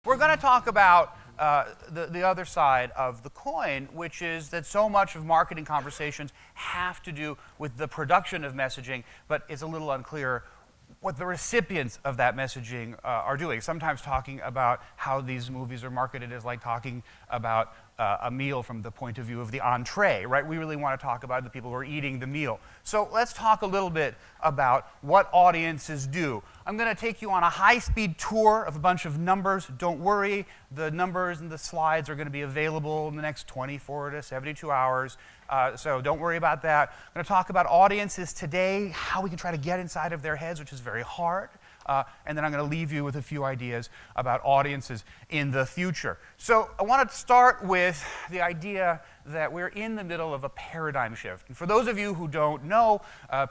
We're going to talk about the other side of the coin, which is that so much of marketing conversations have to do with the production of messaging, but it's a little unclear what the recipients of that messaging are doing. Sometimes talking about how these movies are marketed is like talking about a meal from the point of view of the entree, right? We really want to talk about the people who are eating the meal. So let's talk a little bit about what audiences do. I'm going to take you on a high-speed tour of a bunch of numbers. Don't worry, the numbers and the slides are going to be available in the next 24 to 72 hours. So don't worry about that. I'm going to talk about audiences today, how we can try to get inside of their heads, which is very hard. And then I'm going to leave you with a few ideas about audiences in the future. So I want to start with the idea that we're in the middle of a paradigm shift. And for those of you who don't know,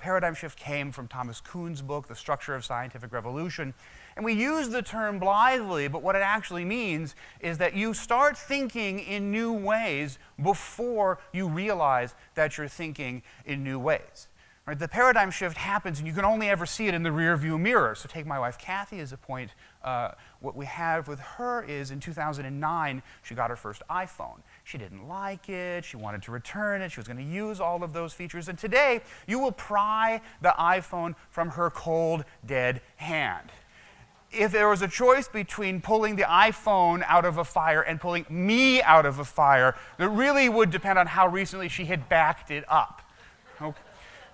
paradigm shift came from Thomas Kuhn's book, The Structure of Scientific Revolution. And we use the term blithely, but what it actually means is that you start thinking in new ways before you realize that you're thinking in new ways. Right, the paradigm shift happens, and you can only ever see it in the rearview mirror. So take my wife Kathy as a point. What we have with her is in 2009, she got her first iPhone. She didn't like it. She wanted to return it. She was going to use all of those features. And today, you will pry the iPhone from her cold, dead hand. If there was a choice between pulling the iPhone out of a fire and pulling me out of a fire, it really would depend on how recently she had backed it up. Okay.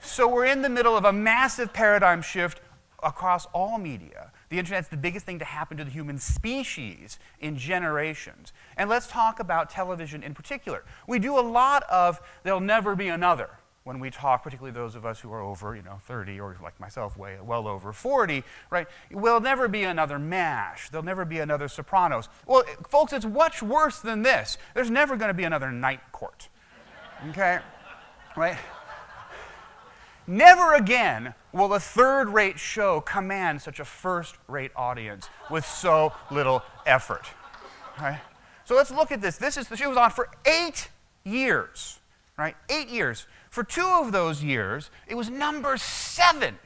So we're in the middle of a massive paradigm shift across all media. The internet's the biggest thing to happen to the human species in generations. And let's talk about television in particular. We do a lot of "there'll never be another" when we talk, particularly those of us who are over 30, or like myself, well over 40, right? Will never be another MASH. There'll never be another Sopranos. Well, folks, it's much worse than this. There's never going to be another Night Court, okay? Right? Never again will a third-rate show command such a first-rate audience with so little effort. Right? So let's look at this. The show was on for 8 years, right? 8 years. For 2 of those years, it was number 7,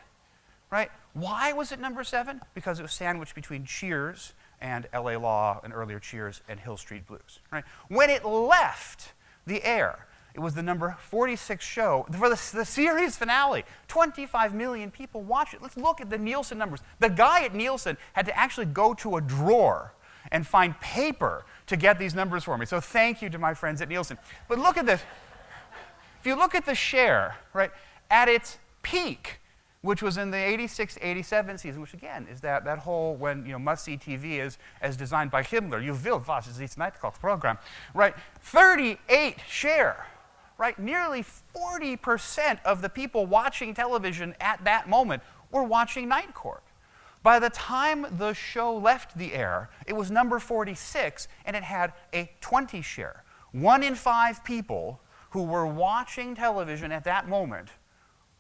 right? Why was it number 7? Because it was sandwiched between Cheers and LA Law, and earlier Cheers and Hill Street Blues, right? When it left the air, it was the number 46 show for the series finale. 25 million people watched it. Let's look at the Nielsen numbers. The guy at Nielsen had to actually go to a drawer and find paper to get these numbers for me. So thank you to my friends at Nielsen. But look at this. If you look at the share, right, at its peak, which was in the 86-87 season, which again is that whole when must-see TV is as designed by Himmler, you will watch this program, right? 38 share. Right, nearly 40% of the people watching television at that moment were watching Night Court. By the time the show left the air, it was number 46, and it had a 20 share. 1 in 5 people who were watching television at that moment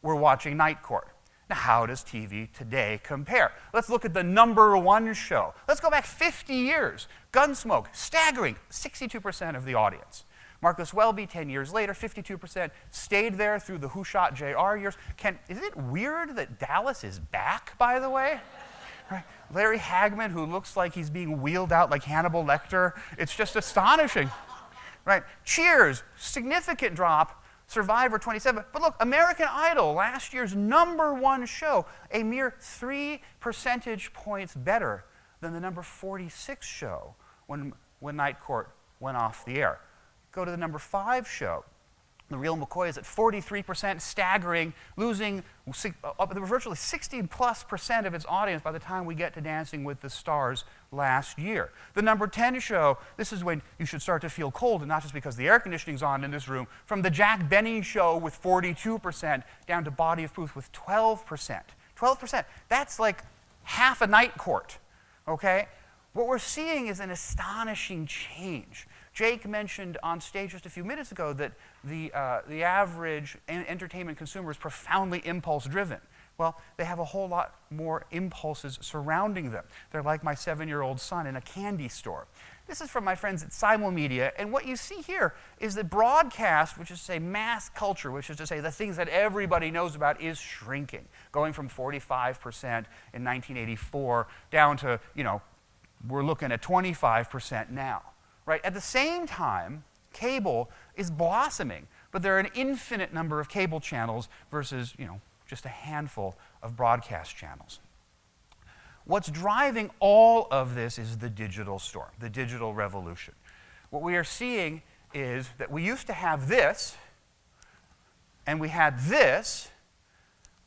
were watching Night Court. Now, how does TV today compare? Let's look at the number 1 show. Let's go back 50 years. Gunsmoke, staggering, 62% of the audience. Marcus Welby, 10 years later, 52%, stayed there through the Who Shot JR years. Is it weird that Dallas is back, by the way? Right. Larry Hagman, who looks like he's being wheeled out like Hannibal Lecter. It's just astonishing. Right. Cheers, significant drop. Survivor, 27. But look, American Idol, last year's number 1 show, a mere 3 percentage points better than the number 46 show when Night Court went off the air. Go to the number 5 show. The Real McCoy is at 43%, staggering, losing virtually 60+% of its audience by the time we get to Dancing with the Stars last year. The number 10 show, this is when you should start to feel cold, and not just because the air conditioning's on in this room, from the Jack Benny show with 42% down to Body of Proof with 12%. 12%. That's like half a Night Court, okay? What we're seeing is an astonishing change. Jake mentioned on stage just a few minutes ago that the average entertainment consumer is profoundly impulse-driven. Well, they have a whole lot more impulses surrounding them. They're like my 7-year-old son in a candy store. This is from my friends at Simulmedia, and what you see here is that broadcast, which is to say mass culture, which is to say the things that everybody knows about, is shrinking, going from 45% in 1984 down to, We're looking at 25% now, right? At the same time, cable is blossoming, but there are an infinite number of cable channels versus, just a handful of broadcast channels. What's driving all of this is the digital storm, the digital revolution. What we are seeing is that we used to have this, and we had this,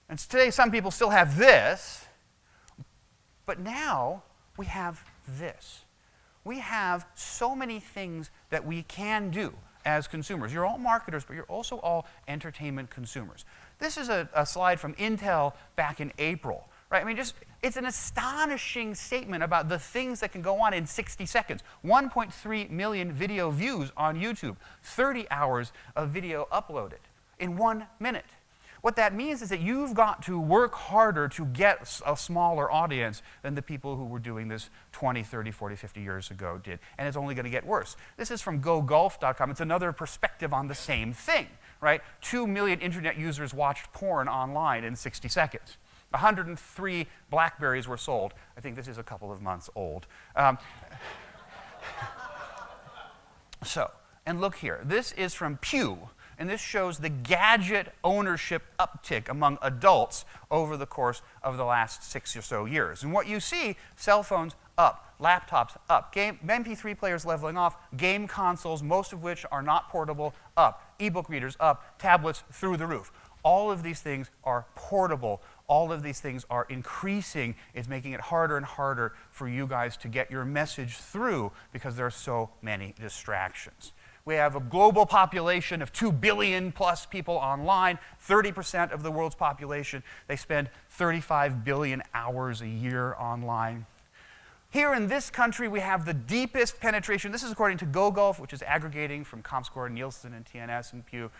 and today some people still have this, but now we have this. We have so many things that we can do as consumers. You're all marketers, but you're also all entertainment consumers. This is a slide from Intel back in April, right? I mean, it's an astonishing statement about the things that can go on in 60 seconds. 1.3 million video views on YouTube, 30 hours of video uploaded in 1 minute. What that means is that you've got to work harder to get a smaller audience than the people who were doing this 20, 30, 40, 50 years ago did. And it's only going to get worse. This is from GoGolf.com. It's another perspective on the same thing, right? 2 million internet users watched porn online in 60 seconds. 103 BlackBerries were sold. I think this is a couple of months old. And look here. This is from Pew. And this shows the gadget ownership uptick among adults over the course of the last 6 or so years. And what you see, cell phones up, laptops up, MP3 players leveling off, game consoles, most of which are not portable, up, ebook readers up, tablets through the roof. All of these things are portable. All of these things are increasing. It's making it harder and harder for you guys to get your message through because there are so many distractions. We have a global population of 2 billion plus people online, 30% of the world's population. They spend 35 billion hours a year online. Here in this country, we have the deepest penetration. This is according to GoGolf, which is aggregating from ComScore, Nielsen, and TNS and Pew,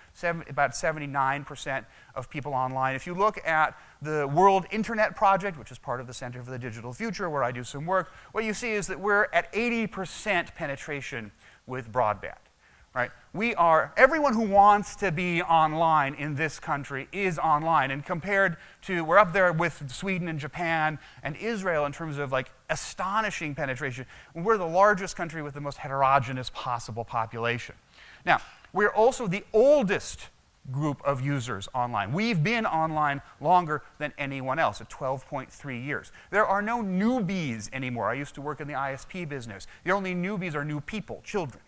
about 79% of people online. If you look at the World Internet Project, which is part of the Center for the Digital Future, where I do some work, what you see is that we're at 80% penetration with broadband. Right? Everyone who wants to be online in this country is online. And compared to, we're up there with Sweden and Japan and Israel in terms of astonishing penetration. We're the largest country with the most heterogeneous possible population. Now, we're also the oldest group of users online. We've been online longer than anyone else at 12.3 years. There are no newbies anymore. I used to work in the ISP business. The only newbies are new people, children.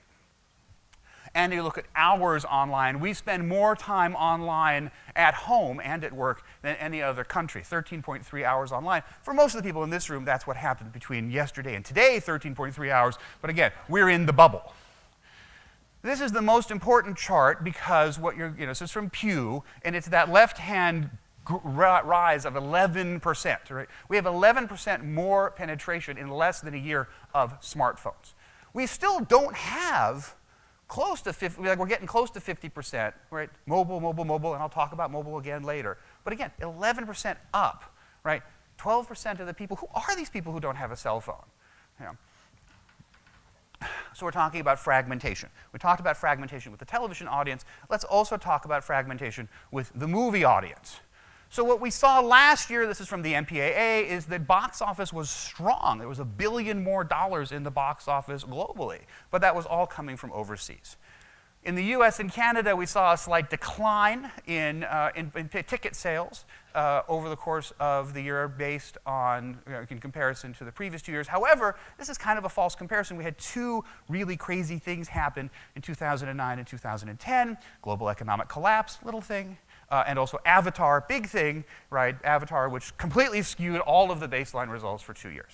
And you look at hours online, we spend more time online at home and at work than any other country, 13.3 hours online. For most of the people in this room, that's what happened between yesterday and today, 13.3 hours. But again, we're in the bubble. This is the most important chart because this is from Pew, and it's that left-hand rise of 11%. Right? We have 11% more penetration in less than a year of smartphones. We still don't have close to 50, we're getting close to 50%, right? Mobile, and I'll talk about mobile again later. But again, 11% up, right? 12% of the people, who are these people who don't have a cell phone? So we're talking about fragmentation. We talked about fragmentation with the television audience. Let's also talk about fragmentation with the movie audience. So what we saw last year, this is from the MPAA, is that box office was strong. There was $1 billion more in the box office globally, but that was all coming from overseas. In the US and Canada, we saw a slight decline in ticket sales over the course of the year based on, in comparison to the previous 2 years. However, this is kind of a false comparison. We had two really crazy things happen in 2009 and 2010. Global economic collapse, little thing. And also Avatar, big thing, right? Avatar, which completely skewed all of the baseline results for 2 years.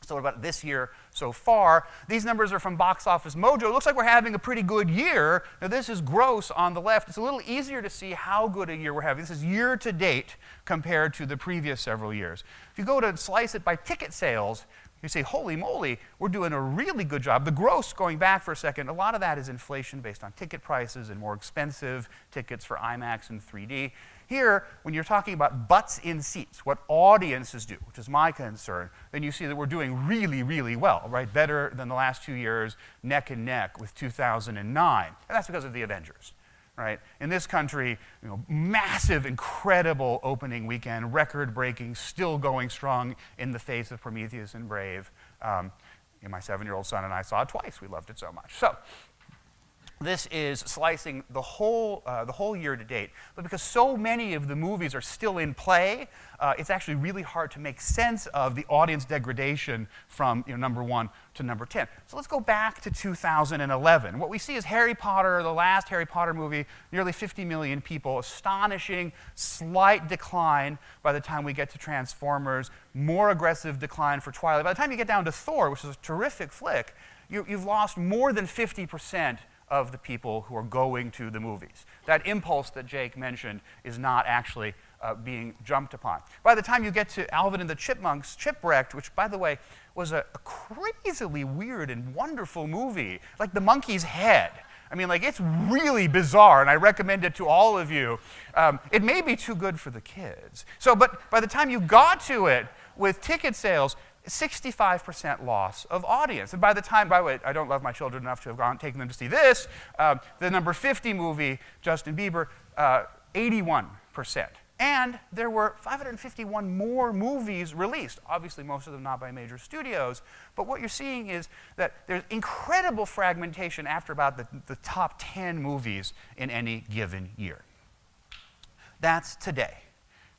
So what about this year so far? These numbers are from Box Office Mojo. It looks like we're having a pretty good year. Now this is gross on the left. It's a little easier to see how good a year we're having. This is year to date compared to the previous several years. If you go to slice it by ticket sales, you say, holy moly, we're doing a really good job. The gross, going back for a second, a lot of that is inflation based on ticket prices and more expensive tickets for IMAX and 3D. Here, when you're talking about butts in seats, what audiences do, which is my concern, then you see that we're doing really, really well, right? Better than the last 2 years, neck and neck with 2009. And that's because of the Avengers. Right? In this country, massive, incredible opening weekend, record-breaking, still going strong in the face of Prometheus and Brave. My 7-year-old son and I saw it twice. We loved it so much. So this is slicing the whole year to date. But because so many of the movies are still in play, it's actually really hard to make sense of the audience degradation from number 1 to number 10. So let's go back to 2011. What we see is Harry Potter, the last Harry Potter movie, nearly 50 million people, astonishing slight decline by the time we get to Transformers, more aggressive decline for Twilight. By the time you get down to Thor, which is a terrific flick, you've lost more than 50% of the people who are going to the movies. That impulse that Jake mentioned is not actually being jumped upon. By the time you get to Alvin and the Chipmunks, Chipwrecked, which, by the way, was a crazily weird and wonderful movie, like the monkey's head. I mean, like, it's really bizarre, and I recommend it to all of you. It may be too good for the kids. But by the time you got to it, with ticket sales, 65% loss of audience. And by the way, I don't love my children enough to have taken them to see this. The number 50 movie, Justin Bieber, 81%. And there were 551 more movies released, obviously most of them not by major studios. But what you're seeing is that there's incredible fragmentation after about the top 10 movies in any given year. That's today.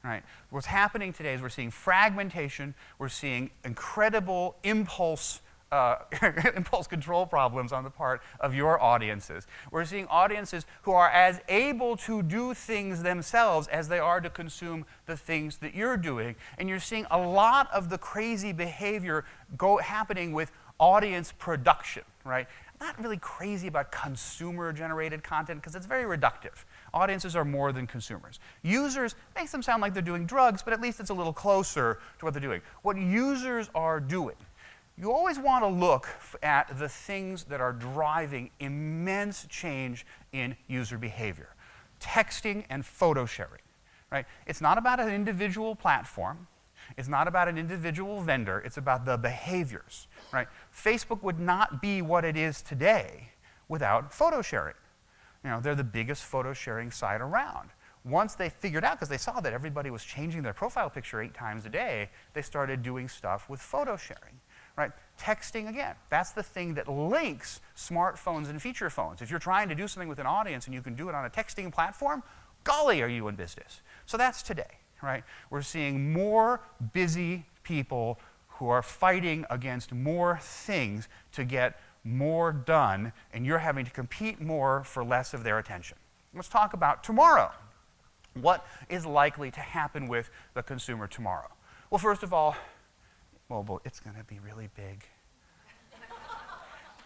Right. What's happening today is we're seeing fragmentation, we're seeing incredible impulse control problems on the part of your audiences. We're seeing audiences who are as able to do things themselves as they are to consume the things that you're doing. And you're seeing a lot of the crazy behavior happening with audience production, right? I'm not really crazy about consumer-generated content because it's very reductive. Audiences are more than consumers. Users makes them sound like they're doing drugs, but at least it's a little closer to what they're doing. What users are doing, you always want to look at the things that are driving immense change in user behavior. Texting and photo sharing, right? It's not about an individual platform. It's not about an individual vendor. It's about the behaviors, right? Facebook would not be what it is today without photo sharing. They're the biggest photo sharing site around. Once they figured out, because they saw that everybody was changing their profile picture 8 times a day, they started doing stuff with photo sharing, right? Texting, again, that's the thing that links smartphones and feature phones. If you're trying to do something with an audience and you can do it on a texting platform, golly, are you in business? So that's today, right? We're seeing more busy people who are fighting against more things to get more done, and you're having to compete more for less of their attention. Let's talk about tomorrow. What is likely to happen with the consumer tomorrow? Well, first of all, mobile, it's going to be really big.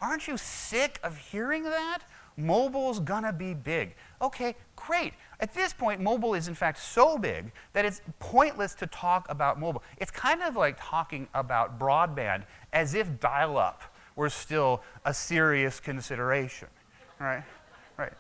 Aren't you sick of hearing that? Mobile's going to be big. Okay, great. At this point, mobile is in fact so big that it's pointless to talk about mobile. It's kind of like talking about broadband as if dial-up were still a serious consideration, right? Right.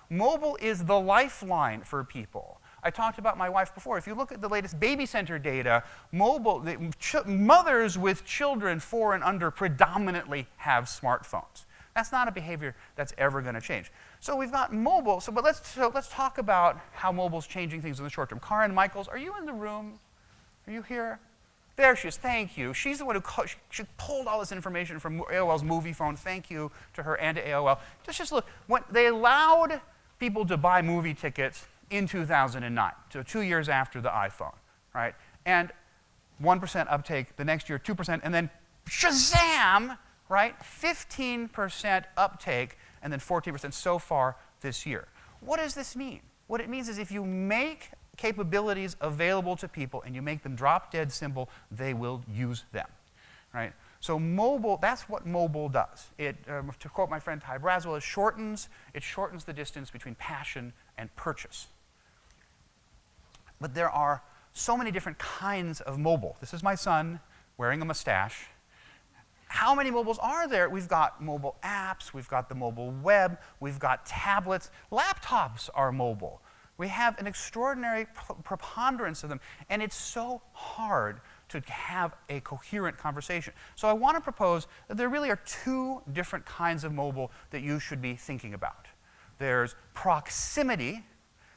Mobile is the lifeline for people. I talked about my wife before. If you look at the latest baby center data, mothers with children 4 and under predominantly have smartphones. That's not a behavior that's ever going to change. So we've got mobile. But let's talk about how mobile's changing things in the short term. Karen Michaels, are you in the room? Are you here? There she is. Thank you. She's the one who she pulled all this information from AOL's movie phone. Thank you to her and to AOL. Just look. When they allowed people to buy movie tickets in 2009, so 2 years after the iPhone, right? And 1% uptake the next year, 2%, and then shazam, right? 15% uptake, and then 14% so far this year. What does this mean? What it means is if you make capabilities available to people and you make them drop dead simple, they will use them, right? So mobile, that's what mobile does. It, to quote my friend Ty Braswell, it shortens the distance between passion and purchase. But there are so many different kinds of mobile. This is my son wearing a mustache. How many mobiles are there? We've got mobile apps, we've got the mobile web, we've got tablets. Laptops are mobile. We have an extraordinary preponderance of them, and it's so hard to have a coherent conversation. So I want to propose that there really are 2 different kinds of mobile that you should be thinking about. There's proximity,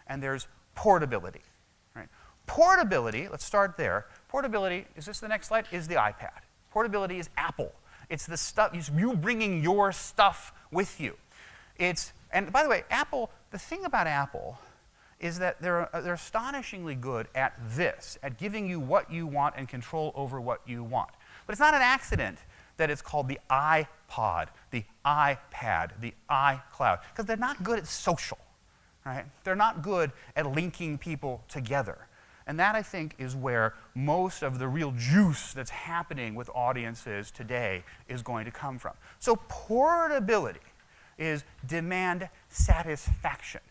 and there's portability. Right? Portability, let's start there. Portability, is this the next slide? Is the iPad. Portability is Apple. It's the stuff, you bringing your stuff with you. And by the way, Apple, the thing about Apple is that they're astonishingly good at this, at giving you what you want and control over what you want. But it's not an accident that it's called the iPod, the iPad, the iCloud, because they're not good at social, right? They're not good at linking people together. And that, I think, is where most of the real juice that's happening with audiences today is going to come from. So portability is demand satisfaction.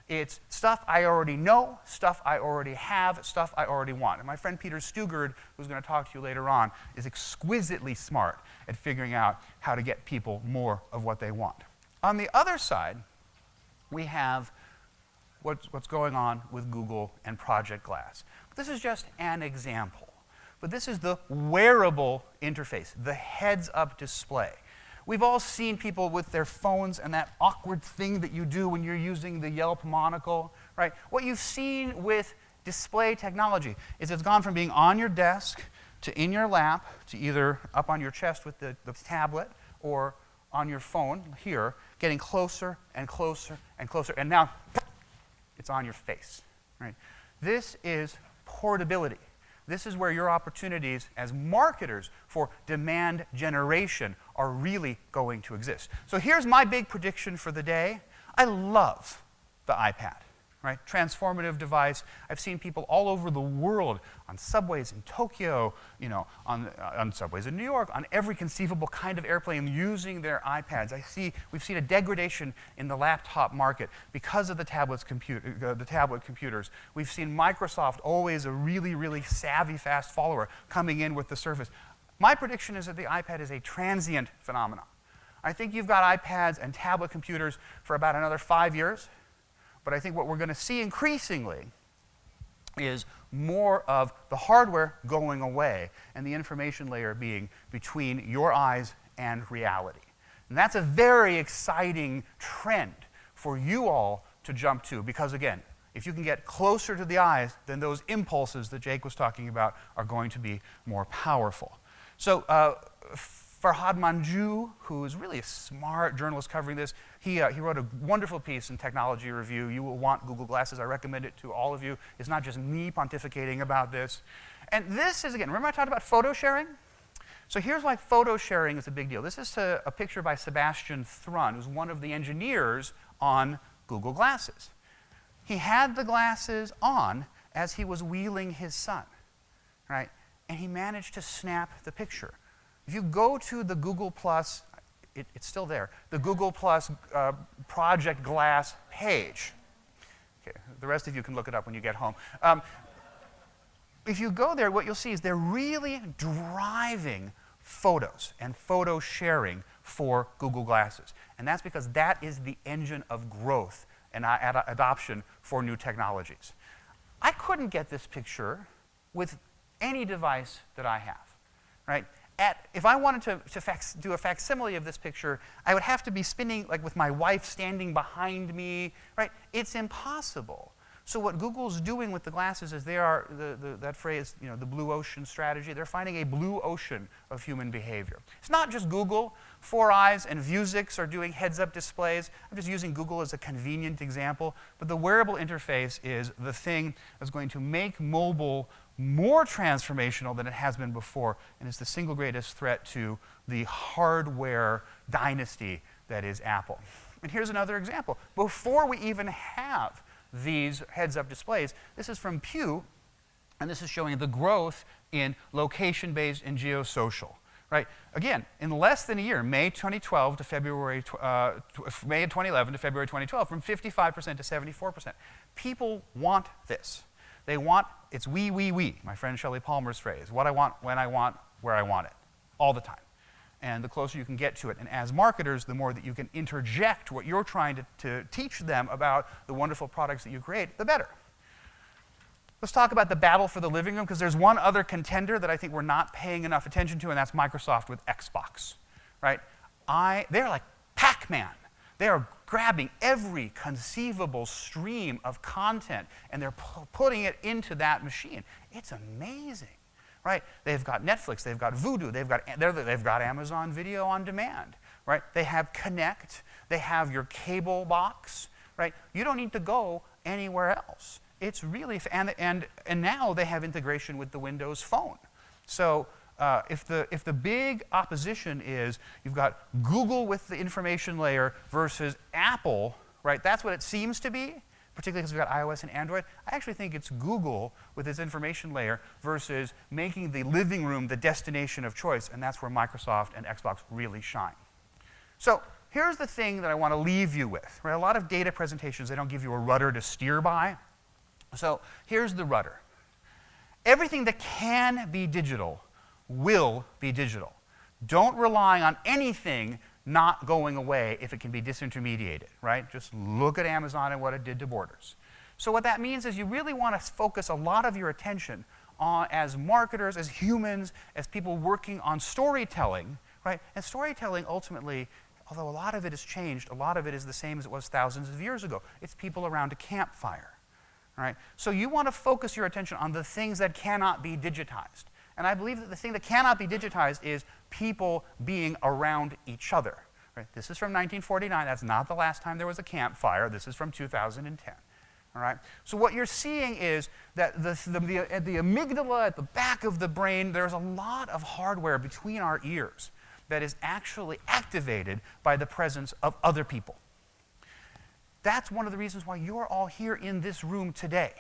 It's stuff I already know, stuff I already have, stuff I already want. And my friend Peter Stugard, who's going to talk to you later on, is exquisitely smart at figuring out how to get people more of what they want. On the other side, we have what's going on with Google and Project Glass. This is just an example, but this is the wearable interface, the heads-up display. We've all seen people with their phones and that awkward thing that you do when you're using the Yelp monocle, right? What you've seen with display technology is it's gone from being on your desk to in your lap to either up on your chest with the tablet or on your phone here, getting closer and closer and closer, and now it's on your face, right? This is portability. This is where your opportunities as marketers for demand generation are really going to exist. So here's my big prediction for the day. I love the iPad, right? Transformative device. I've seen people all over the world on subways in Tokyo, you know, on subways in New York, on every conceivable kind of airplane using their iPads. We've seen a degradation in the laptop market because of the tablet computers. We've seen Microsoft, always a really, really savvy, fast follower, coming in with the Surface. My prediction is that the iPad is a transient phenomenon. I think you've got iPads and tablet computers for about another 5 years. But I think what we're going to see increasingly is more of the hardware going away and the information layer being between your eyes and reality. And that's a very exciting trend for you all to jump to because, again, if you can get closer to the eyes, then those impulses that Jake was talking about are going to be more powerful. So Farhad Manjoo, who is really a smart journalist covering this, he wrote a wonderful piece in Technology Review. You will want Google Glasses. I recommend it to all of you. It's not just me pontificating about this. And this is, again, remember I talked about photo sharing? So here's why photo sharing is a big deal. This is a picture by Sebastian Thrun, who's one of the engineers on Google Glasses. He had the glasses on as he was wheeling his son, right? And he managed to snap the picture. If you go to the Google Plus, it's still there, the Google Plus Project Glass page. Okay, the rest of you can look it up when you get home. If you go there, what you'll see is they're really driving photos and photo sharing for Google Glasses. And that's because that is the engine of growth and adoption for new technologies. I couldn't get this picture with any device that I have, right? If I wanted to do a facsimile of this picture, I would have to be spinning, like with my wife standing behind me, right? It's impossible. So what Google's doing with the glasses is they are, that phrase, you know, the blue ocean strategy, they're finding a blue ocean of human behavior. It's not just Google. 4eyes and Vuzix are doing heads-up displays. I'm just using Google as a convenient example, but the wearable interface is the thing that's going to make mobile more transformational than it has been before, and is the single greatest threat to the hardware dynasty that is Apple. And here's another example. Before we even have these heads-up displays, this is from Pew, and this is showing the growth in location-based and geosocial. Right? Again, in less than a year, May 2012 to May 2011 to February 2012, from 55% to 74%. People want this. They want, it's we, my friend Shelley Palmer's phrase, what I want, when I want, where I want it, all the time. And the closer you can get to it. And as marketers, the more that you can interject what you're trying to teach them about the wonderful products that you create, the better. Let's talk about the battle for the living room, because there's one other contender that I think we're not paying enough attention to, and that's Microsoft with Xbox, right? They're like Pac-Man. They are grabbing every conceivable stream of content, and they're putting it into that machine. It's amazing. right? They've got Netflix, they've got Vudu, they've got Amazon Video on Demand, right? They have Connect, they have your cable box, right? You don't need to go anywhere else. It's really, and now they have integration with the Windows Phone. So if the big opposition is you've got Google with the information layer versus Apple, right? That's what it seems to be, particularly because we've got iOS and Android. I actually think it's Google with its information layer versus making the living room the destination of choice, and that's where Microsoft and Xbox really shine. So here's the thing that I want to leave you with. Right? A lot of data presentations, they don't give you a rudder to steer by. So here's the rudder. Everything that can be digital will be digital. Don't rely on anything not going away if it can be disintermediated, right? Just look at Amazon and what it did to Borders. So what that means is you really want to focus a lot of your attention on, as marketers, as humans, as people working on storytelling, right? And storytelling ultimately, although a lot of it has changed, a lot of it is the same as it was thousands of years ago. It's people around a campfire. Right? So you want to focus your attention on the things that cannot be digitized. And I believe that the thing that cannot be digitized is people being around each other. Right? This is from 1949. That's not the last time there was a campfire. This is from 2010. All right? So what you're seeing is that the amygdala at the back of the brain, there's a lot of hardware between our ears that is actually activated by the presence of other people. That's one of the reasons why you're all here in this room today,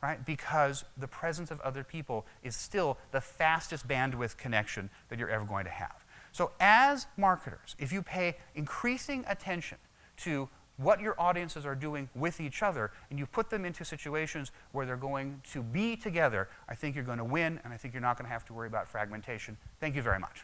right? Because the presence of other people is still the fastest bandwidth connection that you're ever going to have. So as marketers, if you pay increasing attention to what your audiences are doing with each other, and you put them into situations where they're going to be together, I think you're going to win, and I think you're not going to have to worry about fragmentation. Thank you very much.